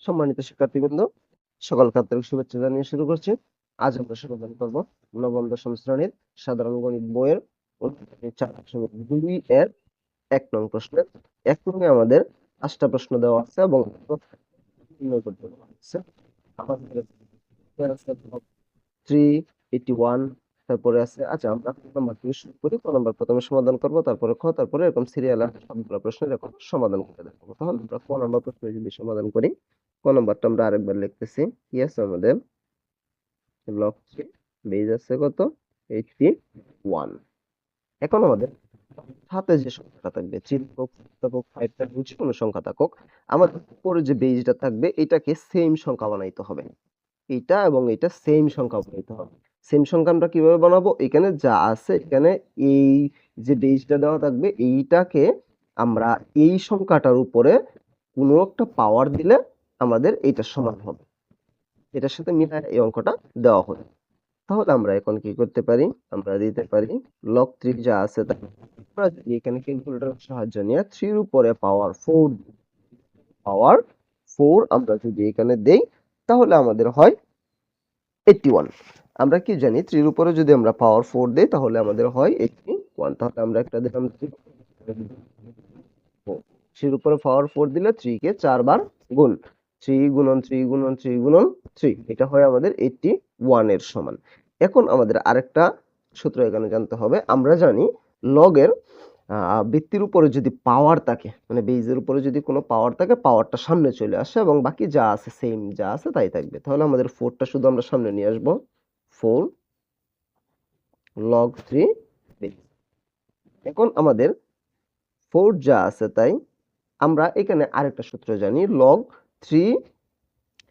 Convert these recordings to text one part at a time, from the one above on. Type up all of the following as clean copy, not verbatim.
সম্মানিত শিক্ষার্থীবৃন্দ, সকলকে আন্তরিক শুভেচ্ছা জানিয়ে শুরু করছি। আজ আমরা সমাধান করব নবম দশম শ্রেণীর সাধারণ গণিত বইয়ের অনুশীলনী 4.2 এর 1 নং প্রশ্নের। 1 নংয়ে আমাদের 5টা প্রশ্ন দেওয়া আছে এবং নির্ণয় করতে বলা হয়েছে। আমাদের 381, তারপরে আছে। আচ্ছা, আমরা ক নাম্বার থেকে শুরু করি। ক নাম্বার প্রথমে সমাধান করব, তারপরে খ, তারপরে এরকম সিরিয়ালে সবগুলো প্রশ্নের এরকম সমাধান করে দেখাবো। তাহলে আমরা ক নাম্বার প্রশ্ন যদি সমাধান করি, ক নাম্বারটা আমরা আরেকবার লিখতেছি। কি আছে আমাদের? লগ 3 বেজ আছে কত? 81। এখন আমাদের সাথে যে সংখ্যাটা থাকবে, 3 থাকুক, 4 থাকুক, 5 থাকুক, যে কোনো সংখ্যা থাকুক, আমাদের উপরে যে বেজটা থাকবে এটাকে সেম সংখ্যা বানাইতে হবে। এইটা এবং এটা সেম সংখ্যা বানাইতে হবে। সেম সংখ্যা আমরা কিভাবে বানাবো? এখানে যা আছে, এখানে এই যে বেজটা দেওয়া থাকবে এইটাকে আমরা এই সংখ্যাটার উপরে কোনো একটা পাওয়ার দিলে আমাদের এইটার সমান হবে। এটার সাথে মিলায় এই অঙ্কটা দেওয়া হবে। তাহলে আমরা এখন কি করতে পারি? আমরা দিতে পারি log 3 যা আছে তা আমরা যদি এখানে ক্যালকুলেটরের সাহায্য নিয়ে 3 এর উপরে পাওয়ার 4 আমরা যদি এখানে দেই তাহলে আমাদের হয় 81। আমরা কি জানি 3 এর উপরে যদি আমরা পাওয়ার 4 দেই তাহলে আমাদের হয় 81। তাহলে আমরা একটা দিলাম 3 এর উপরে পাওয়ার 4 দিলে 3 কে 4 বার গুণ, 3 গুণন 3 গুণন 3 গুণন 3, এটা হয় আমাদের 81 এর সমান। এখন আমাদের আরেকটা সূত্র এখানে জানতে হবে। আমরা জানি লগের ভিত্তির উপরে যদি পাওয়ার থাকে, মানে বেজের উপরে যদি কোনো পাওয়ার থাকে, পাওয়ারটা সামনে চলে আসে এবং বাকি যা আছে সেম যা আছে তাই থাকবে। তাহলে আমাদের 4টা শুধু আমরা সামনে নিয়ে আসবো। 4 log 3 বেজ। এখন আমাদের 4 যা আছে তাই আমরা এখানে আরেকটা সূত্র জানি, log 3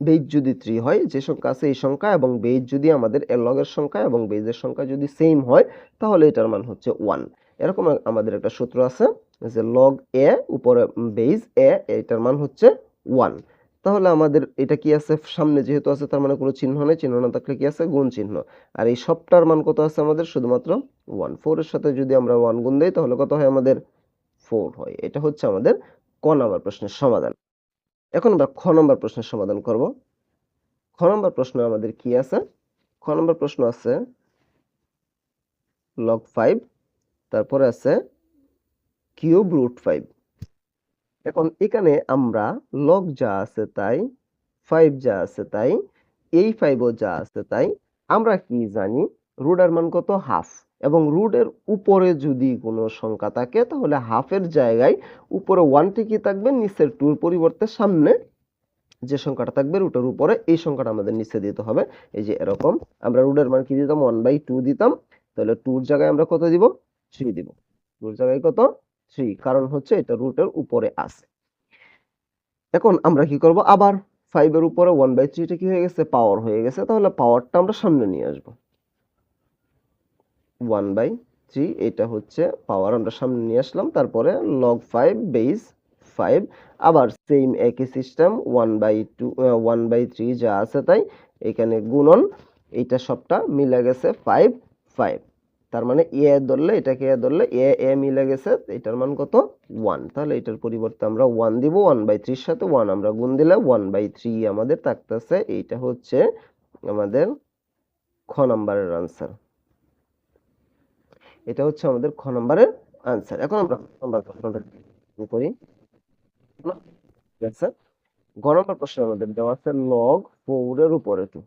বেজ যদি 3 হয়, যে সংখ্যা আছে এই সংখ্যা, এবং বেজ যদি আমাদের log এর সংখ্যা এবং বেজের সংখ্যা যদি সেম হয় তাহলে এটার মান হচ্ছে 1। এরকম আমাদের একটা সূত্র আছে যে log a উপরে বেজ a, এটার মান হচ্ছে 1। তাহলে আমাদের এটা কি আছে? সামনে যেহেতু আছে তার মানে কোনো চিহ্ন নেই, চিহ্ন না থাকলে কি আছে? গুণ চিহ্ন। আর এই সবটার মান কত আছে আমাদের? শুধুমাত্র 1। 4 এর সাথে যদি আমরা 1 গুণ দেই তাহলে কত হয় আমাদের? 4 হয়। এটা হচ্ছে আমাদের ক নাম্বার প্রশ্নের সমাধান। এখন আমরা খ নাম্বার প্রশ্নের সমাধান করব। খ নাম্বার প্রশ্ন আমাদের কি আছে? খ নাম্বার প্রশ্ন আছে log 5, তারপরে আছে কিউব রুট 5। এখন এখানে আমরা log যা আছে তাই, 5 যা আছে তাই, এই 5 ও যা আছে তাই, আমরা কি জানি? রুটের মান কত? হাফ। এবং রুটের উপরে যদি কোনো সংখ্যা থাকে তাহলে হাফের জায়গায় উপরে 1 ঠিকই থাকবে, নিচের 2 এর পরিবর্তে সামনে যে সংখ্যাটা থাকবে রুটের উপরে এই সংখ্যাটা আমাদের নিচে দিতে হবে। এই যে এরকম আমরা রুটের মান কি দিতাম? 1/2 দিতাম। তাহলে 2 এর জায়গায় আমরা কত দিব? 3 দিব। 2 এর জায়গায় কত? 3, কারণ হচ্ছে এটা রুটের উপরে আছে। এখন আমরা কি করব? আবার 5 এর উপরে 1/3 টা কি হয়ে গেছে? পাওয়ার হয়ে গেছে। তাহলে পাওয়ারটা আমরা সামনে নিয়ে আসব। 1/3 এটা হচ্ছে পাওয়ার, আমরা সামনে নিয়ে আসলাম। তারপরে log 5 বেজ 5, আবার সেম একই সিস্টেম 1/3 যা আছে তাই এখানে গুণন, এইটা সবটা মিলে গেছে 5 5। তার মানে এ ধরলে এটাকে এ ধরলে এ মিলে গেছে, এটার মান কত? 1। তাহলে এটার পরিবর্তে আমরা 1 দিব। 1/3 এর সাথে 1 আমরা গুণ দিলে 1/3 আমাদের থাকতেছে। এইটা হচ্ছে আমাদের খ নাম্বারের আনসার। এটা হচ্ছে আমাদের খ নম্বরের আনসার। এখন আমরা খ নম্বর প্রশ্নটা করি। ঠিক আছে, গ নম্বর প্রশ্ন আমাদের দেওয়া আছে log 4 এর উপরে 2।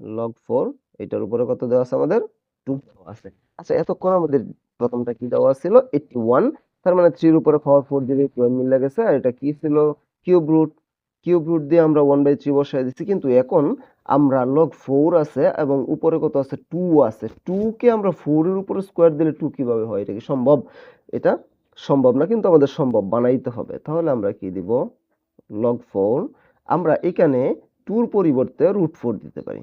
log 4 এটার উপরে কত দেওয়া আছে আমাদের? 2 দেওয়া আছে। আচ্ছা, এতক্ষণ আমাদের প্রথমটা কি দেওয়া ছিল? 81। তার মানে 3 এর উপরে পাওয়ার 4 দিলে 12 মিলে গেছে। আর এটা কি ছিল? Cube root. কিউব রুট দিয়ে আমরা 1/3 বসায় দিচ্ছি। কিন্তু এখন আমরা log 4 আছে এবং উপরে কত আছে? 2 আছে। 2 কে আমরা 4 এর উপরে স্কয়ার দিলে 2 কিভাবে হয়? এটা কি সম্ভব? এটা সম্ভব না, কিন্তু আমাদের সম্ভব বানাইতে হবে। তাহলে আমরা কি দিব? log 4, আমরা এখানে 2 এর পরিবর্তে √4 দিতে পারি।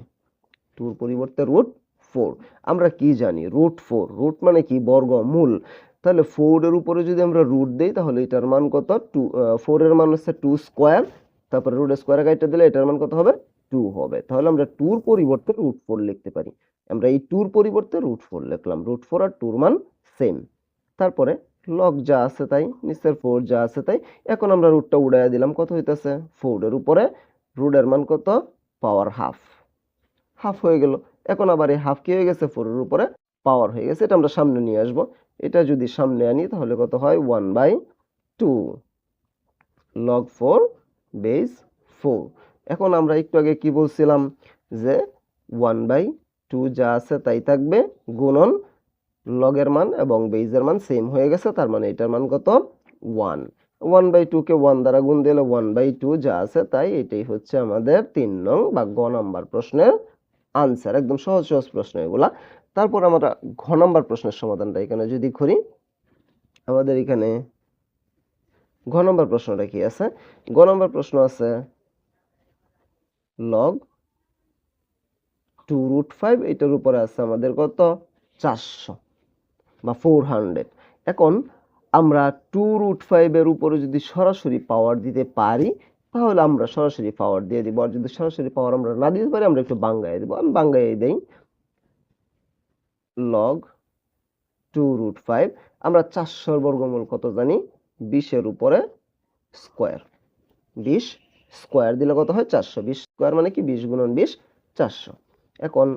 2 এর পরিবর্তে √4। আমরা কি জানি? √4, রুট মানে কি? বর্গমূল। তাহলে 4 এর উপরে যদি আমরা রুট দেই তাহলে এটার মান কত? 2। 4 এর মান হচ্ছে 2 স্কয়ার, তারপরে রুট স্কয়ারে কাইটা দিলে এটার মান কত হবে? 2 হবে। তাহলে আমরা 2 এর পরিবর্তে √4 লিখতে পারি। আমরা এই 2 এর পরিবর্তে √4 লিখলাম। √4 আর 2 এর মান সেম। তারপরে লগ যা আছে তাই, নিচের 4 যা আছে তাই। এখন আমরা রুটটা উড়াইয়া দিলাম, কত হইতাছে 4 এর উপরে রুটের মান কত, পাওয়ার হাফ, হাফ হয়ে গেল। এখন আবার এই হাফ কি হয়ে গেছে, 4 এর উপরে পাওয়ার হয়ে গেছে। এটা আমরা সামনে নিয়ে আসবো। এটা যদি সামনে আনি তাহলে কত হয়, 1/2 লগ 4 বেস 4। এখন আমরা একটু আগে কি বলছিলাম, যে 1/2 যা আছে তাই থাকবে, গুণন লগের মান এবং বেজের মান সেম হয়ে গেছে, তার মানে এটার মান কত, 1। 1/2 কে 1 দ্বারা গুণ দিলে 1/2 যা আছে তাই। এটাই হচ্ছে আমাদের 3 নং বা গ নাম্বার প্রশ্নের আনসার। একদম সহজ সহজ প্রশ্ন এগুলা। তারপর আমরা ঘ নাম্বার প্রশ্নের সমাধানটা এখানে যদি করি, আমাদের এখানে ঘ নাম্বার প্রশ্নটা কি আছে, গ নাম্বার প্রশ্ন আছে লগ 2√5, এটার উপরে আছে আমাদের কত, 400 বা 400। এখন আমরা 2√5 এর উপরে যদি সরাসরি পাওয়ার দিতে পারি তাহলে আমরা সরাসরি পাওয়ার দিয়ে দিব, আর যদি সরাসরি পাওয়ার আমরা না দিতে পারি আমরা একটু বাঙ্গায় দিব। আমি বাঙ্গায় দেই, লগ 2√5, আমরা 400 এর বর্গমূল কত জানি, 20 এর উপরে স্কয়ার। 20 স্কয়ার দিলে কত হয়, 400। 20 স্কয়ার মানে কি, 20 গুণন 20, 400। এখন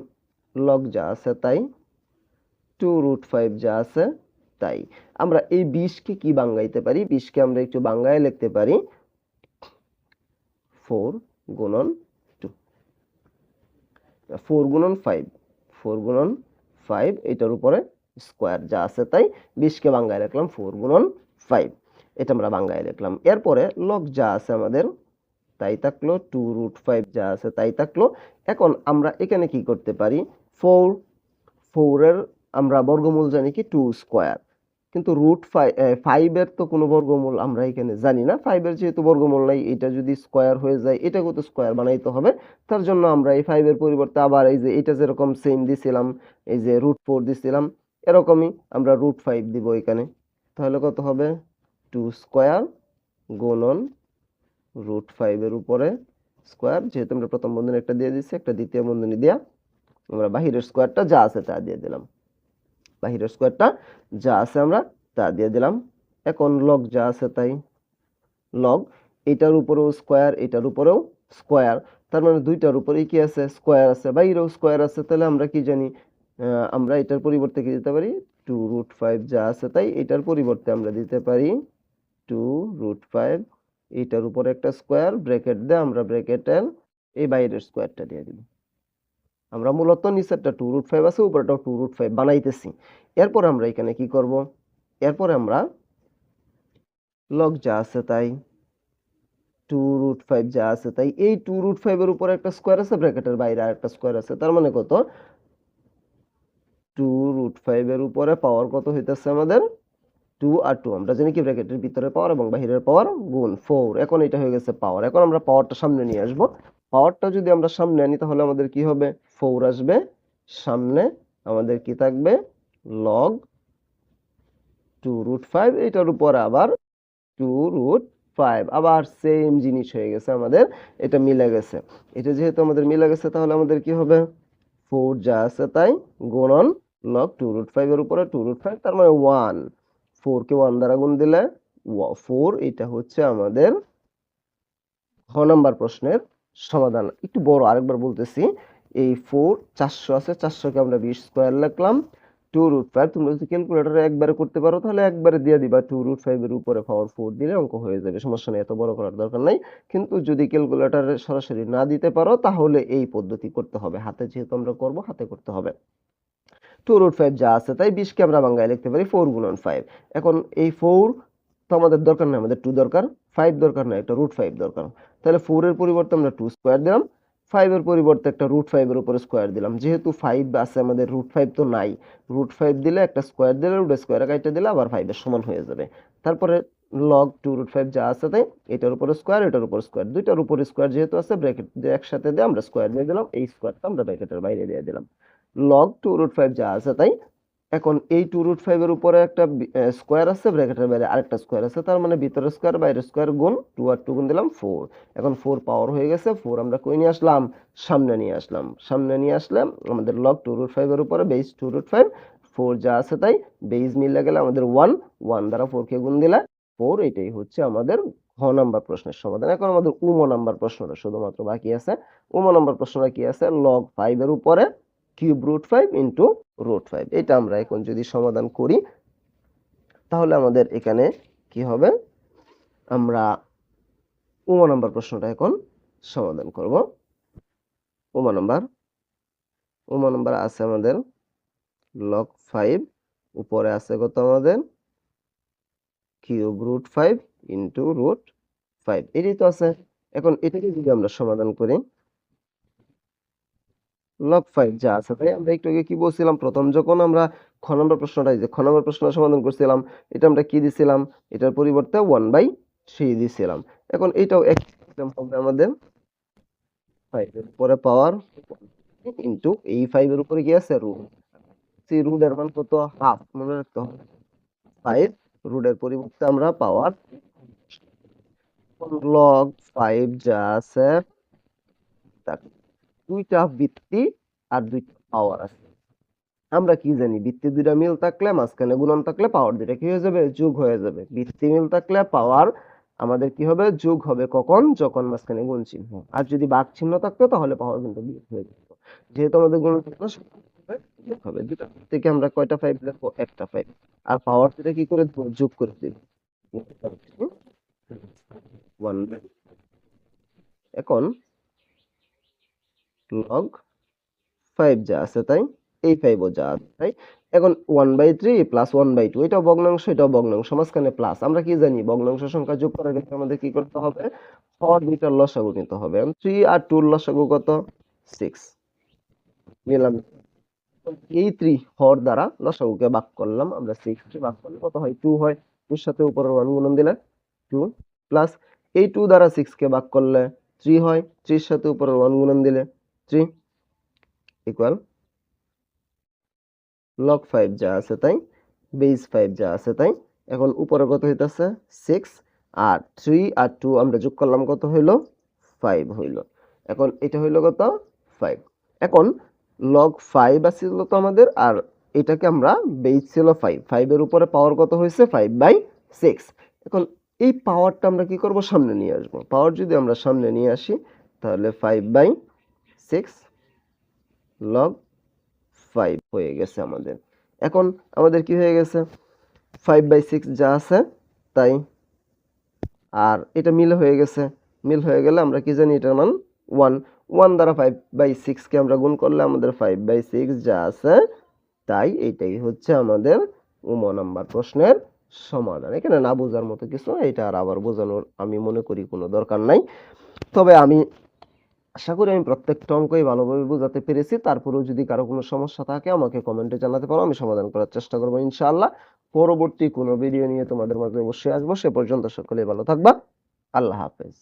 লগ যা আছে তাই, 2√5 যা আছে তাই। আমরা এই 20 কে কি বাঙ্গাইতে পারি, 20 কে আমরা একটু বাঙ্গায় লিখতে পারি 4 গুণন 2, 4 গুণন 5, 4 গুণন 5, এটার উপরে স্কয়ার যা আছে তাই। 20 কে বাঙ্গায় লিখলাম 4 গুণন 5, এটা আমরা বাঙ্গায় লিখলাম। এরপরে লগ যা আছে আমাদের তাই থাকলো, 2√5 যা আছে তাই থাকলো। এখন আমরা এখানে কি করতে পারি, 4 এর আমরা বর্গমূল জানি কি 2 স্কয়ার, কিন্তু √5 এর তো কোনো বর্গমূল আমরা এখানে জানি না। 5 এর যেহেতু বর্গমূল নাই, এটা যদি স্কয়ার হয়ে যায় এটাকেও তো স্কয়ার বানাইতে হবে। তার জন্য আমরা এই 5 এর পরিবর্তে আবার এই যে এটা যেরকম সেম দিছিলাম, এই যে √4 দিছিলাম, এরকমই আমরা √5 দিব এখানে। তাহলে কত হবে, 2 স্কয়ার গুণন √5 এর উপরে স্কয়ার, যেহেতু আমরা প্রথম বন্ধনী একটা দিয়ে দিচ্ছি, একটা দ্বিতীয় বন্ধনী দিয়া আমরা বাহিরের স্কয়ারটা যা আছে তা দিয়ে দিলাম, বাহিরের স্কয়ারটা যা আছে আমরা তা দিয়ে দিলাম। এখন লগ যা আছে তাই, লগ এটার উপরেও স্কয়ার, এটার উপরেও স্কয়ার, তার মানে দুইটার উপরেই কি আছে, স্কয়ার আছে, বাইরেও স্কয়ার আছে। তাহলে আমরা কি জানি, আমরা এটার পরিবর্তে কি দিতে পারি, 2√5 যা আছে তাই, এটার পরিবর্তে আমরা দিতে পারি 2√5, এটার উপরে একটা স্কয়ার, ব্র্যাকেট দিয়ে আমরা ব্র্যাকেটের এই বাইরের স্কয়ারটা দিয়ে দিব। আমরা মূলত নিচেরটা 2√5 আছে, উপরেটাও 2√5 বানাইতেছি। এরপর আমরা এখানে কি করব, এরপরে আমরা লগ যা আছে তাই, 2√5 যা আছে তাই, এই 2√5 এর উপরে একটা স্কয়ার আছে, ব্র্যাকেটের বাইরে আরেকটা স্কয়ার আছে, তার মানে কত, 2√5 এর উপরে পাওয়ার কত হইতেছে আমাদের, 2 আর 2, আমরা জানি কি ব্র্যাকেটের ভিতরে পাওয়ার এবং বাহিরের পাওয়ার গুণ 4। এখন এটা হয়ে গেছে পাওয়ার। এখন আমরা পাওয়ারটা সামনে নিয়ে আসব। পাওয়ারটা যদি আমরা সামনে আনি তাহলে আমাদের কি হবে, 4 আসবে সামনে, আমাদের কি থাকবে, লগ 2√5, এটার উপর আবার 2√5, আবার সেম জিনিস হয়ে গেছে আমাদের, এটা মিলে গেছে। এটা যেহেতু আমাদের মিলে গেছে তাহলে আমাদের কি হবে, 4 যা আছে তাই গুণন লগ 2√5 এর উপরে 2√5, তার মানে 1। 4 কে 1 দ্বারা গুণ দিলে 4। এটা হচ্ছে আমাদের খ নাম্বার প্রশ্নের সমাধান। একটু বড়, আরেকবার বলতেছি, এই 4 400 আছে, 400 কে আমরা 20 স্কয়ার লিখলাম, 2√5, তোমরা যদি ক্যালকুলেটরে একবারে করতে পারো তাহলে একবারে দিয়ে দিবা, 2√5 এর উপরে পাওয়ার 4 দিলে অঙ্ক হয়ে যাবে, সমস্যা নেই, এত বড় করার দরকার নাই। কিন্তু যদি ক্যালকুলেটরে সরাসরি না দিতে পারো তাহলে এই পদ্ধতি করতে হবে, হাতে যেহেতু আমরা করব হাতে করতে হবে। 2√5 যা আছে তাই, 20 কে আমরা বাংলায় লিখতে পারি 4 গুণন 5। এখন এই 4 তো আমাদের দরকার নাই, আমাদের 2 দরকার, 5 দরকার নাই, একটা √5 দরকার। তাহলে 4 এর পরিবর্তে আমরা 2 স্কয়ার দিলাম, 5 এর পরিবর্তে একটা √5 এর উপরে স্কয়ার দিলাম। যেহেতু 5 আছে আমাদের, √5 তো নাই, √5 দিলে একটা স্কয়ার দিলে রুট স্কয়ারে কাইটা দিলে আবার 5 এর সমান হয়ে যাবে। তারপরে লগ 2√5 যা আছে তাই, এটার উপরে স্কয়ার, এটার উপর স্কয়ার, দুইটার উপরে স্কয়ার যেহেতু আছে, ব্র্যাকেট দিয়ে একসাথে দিয়ে আমরা স্কয়ার দিয়ে দিলাম, এই স্কয়ারটা আমরা ব্র্যাকেটের বাইরে দিয়ে দিলাম। লগ 2√5 যা আছে তাই। এখন এই 2√5 এর উপরে একটা স্কয়ার আছে, ব্র্যাকেটের বাইরে আরেকটা স্কয়ার আছে, তার মানে ভিতরের স্কয়ার বাইরের স্কয়ার গুণ 2 আর 2 গুণ দিলাম 4। এখন 4 পাওয়ার হয়ে গেছে, 4 আমরা কই নিয়ে আসলাম, সামনে নিয়ে আসলাম। সামনে নিয়ে আসলে আমাদের লগ 2√5 এর উপরে বেস 2√5, 4 যা আছে তাই, বেজ মিলে গেলে আমাদের 1, 1 দ্বারা 4 কে গুণ দিলে 4, এটাই হচ্ছে আমাদের ঘ নাম্বার প্রশ্নের সমাধান। এখন আমাদের উম নাম্বার প্রশ্নটা শুধুমাত্র বাকি আছে। উম নাম্বার প্রশ্নটা কি আছে, log 5 এর উপরে কিউব রুট 5 ইন্টু রুট 5। এটা আমরা এখন যদি সমাধান করি তাহলে আমাদের এখানে কি হবে, আমরা উম নাম্বার প্রশ্নটা এখন সমাধান করব। উম নাম্বার আছে আমাদের log 5, উপরে আছে কত আমাদের কিউব রুট 5 ইন্টু রুট 5, এটাই তো আছে। এখন এটাকে যদি আমরা সমাধান করি, log 5 যা আছে তাই, আমরা একটু আগে কি বলছিলাম, প্রথম যখন আমরা খ নম্বর প্রশ্নটা সমাধান করছিলাম, এটা আমরা কি দিছিলাম, এটার পরিবর্তে 1/3 দিছিলাম। এখন এটাও এক সিস্টেম হবে আমাদের, 5 এর উপরে পাওয়ার ইন্টু এই 5 এর উপরে কি আছে, রুট। সেই রুটের মান কত, হাফ, মনে রাখতে হবে। 5 রুটের পরিবর্তে আমরা পাওয়ার, log 5 যা আছে তার দুইটা ভিত্তি আর দুইটা পাওয়ার আছে। আমরা কি জানি, ভিত্তি দুইটা মিল থাকলে মাঝখানে গুণন থাকলে পাওয়ার দুইটা কি হয়ে যাবে, যোগ হয়ে যাবে। ভিত্তি মিল থাকলে পাওয়ার আমাদের কি হবে, যোগ হবে। কখন, যখন মাঝখানে গুণ চিহ্ন। আর যদি ভাগ চিহ্ন থাকতো তাহলে পাওয়ার কিন্তু বিয়োগ হয়ে যেত। যেহেতু আমাদের গুণ চিহ্ন যোগ হবে, দুটা থেকে আমরা কয়টা 5 লিখবো, একটা 5। আর পাওয়ার দুইটা কি করে দেব, যোগ করে দেব, 1। এখন log 5 যা আছে তাই, এই 5 ও যা আছে তাই। এখন 1/3 প্লাস 1/2, এটাও ভগ্নাংশ, এটাও ভগ্নাংশ, মাঝখানে প্লাস। আমরা কি জানি, ভগ্নাংশ সংখ্যা যোগ করার ক্ষেত্রে আমাদের কি করতে হবে, হর দুইটার লসাগু নিতে হবে। 3 আর 2 এর লসাগু কত, 6 নিলাম। এই 3 হর দ্বারা লসাগুকে ভাগ করলাম আমরা, 6 কে ভাগ করলে কত হয়, 2 হয়। 2 এর সাথে উপরের 1 গুণন দিলে 2, প্লাস এই 2 দ্বারা 6 কে ভাগ করলে 3 হয়। 3 এর সাথে উপরের 1 গুণন দিলে 3, ইকুয়াল log 5 যা আছে তাই, বেস 5 যা আছে তাই। এখন উপরে কত হইতাছে, 6, আর 3 আর 2 আমরা যোগ করলাম, কত হইলো, 5 হইলো। এখন এটা হইলো কত, 5। এখন log 5 আছিল তো আমাদের, আর এটাকে আমরা, বেস ছিল 5, 5 এর উপরে পাওয়ার কত হয়েছে, 5/6। এখন এই পাওয়ারটা আমরা কি করব, সামনে নিয়ে আসবো। পাওয়ার যদি আমরা সামনে নিয়ে আসি তাহলে 5/6 log 5 হয়ে গেছে আমাদের। এখন আমাদের কি হয়ে গেছে, 5/6 যা আছে তাই, আর এটা মিল হয়ে গেছে। মিল হয়ে গেলে আমরা কি জানি, এটার মান 1। 1 দ্বারা 5/6 কে আমরা গুণ করলে আমাদের 5/6 যা আছে তাই। এইটাই হচ্ছে আমাদের নাম্বার প্রশ্নের সমাধান। এখানে না বোঝার মতো কিছু, এটা আর আবার বোঝানোর আমি মনে করি কোনো দরকার নাই। তবে আমি আশা করি আমি প্রত্যেকটা অঙ্কই ভালোভাবে বোঝাতে পেরেছি। তারপরেও যদি কারো কোনো সমস্যা থাকে আমাকে কমেন্টে জানাতে পারো, আমি সমাধান করার চেষ্টা করবো ইনশাআল্লাহ। পরবর্তী কোনো ভিডিও নিয়ে তোমাদের মাঝে অবশ্যই আসবো। সে পর্যন্ত সকলেই ভালো থাকবা। আল্লাহ হাফেজ।